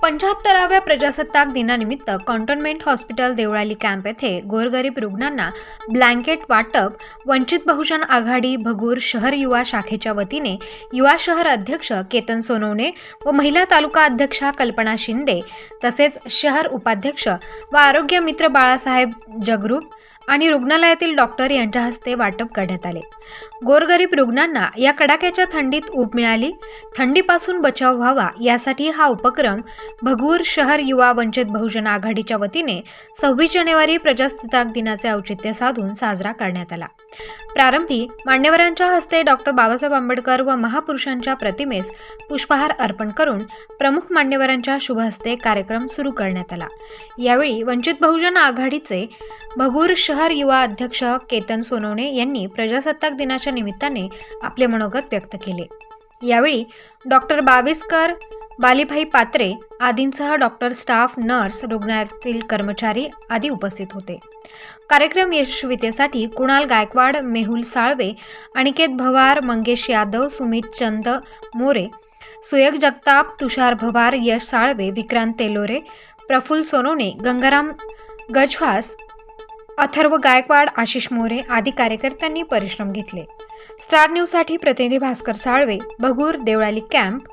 75व्या प्रजासत्ताक दिनानिमित्त cantonment hospital Deolali camp येथे गोरगरीब रुग्णांना ब्लँकेट वाटप वंचित बहुजन आघाडी भगूर शहर युवा शाखेच्या वतीने युवा शहर अध्यक्ष केतन सोनवणे व महिला तालुका अध्यक्षा कल्पना शिंदे तसेच शहर उपाध्यक्ष व आरोग्य मित्र बाळासाहेब जगरूप आणि रुग्णालयातील डॉक्टर यांच्या हस्ते वाटप करण्यात आले। गोरगरीब रुग्णांना या कडाक्याच्या थंडीत ऊब मिळाली, थंडीपासून बचाव व्हावा यासाठी हा उपक्रम भगूर शहर युवा वंचित बहुजन आघाडीच्या वतीने 26 जानेवारी प्रजासत्ताक दिनाचे औचित्य साधून साजरा करण्यात आला। प्रारंभी मान्यवरांच्या हस्ते डॉक्टर बाबासाहेब आंबेडकर व महापुरुषांच्या प्रतिमेस पुष्पहार अर्पण करून प्रमुख मान्यवरांच्या शुभ हस्ते कार्यक्रम सुरू करण्यात आला। यावेळी वंचित बहुजन आघाडीचे भगूर शहर युवा अध्यक्ष केतन सोनवणे यांनी प्रजासत्ताक दिनाच्या निमित्ताने आपले मनोगत व्यक्त केले। यावेळी डॉक्टर बाविस्कर, बालीभाई पात्रे आदींसह डॉक्टर स्टाफ, नर्स, रुग्णालयातील कर्मचारी आदी उपस्थित होते। कार्यक्रम यशस्वीतेसाठी कुणाल गायकवाड, मेहुल साळवे, अनिकेत भवार, मंगेश यादव, सुमित चंद मोरे, सुयग जगताप, तुषार भवार, यश साळवे, विक्रांत तेलोरे, प्रफुल्ल सोनवणे, गंगाराम गजवास, अथर्व गायकवाड, आशिष मोरे आदी कार्यकर्त्यांनी परिश्रम घेतले। स्टार न्यूजसाठी प्रतिनिधी भास्कर साळवे, भगूर देवळाली कॅम्प।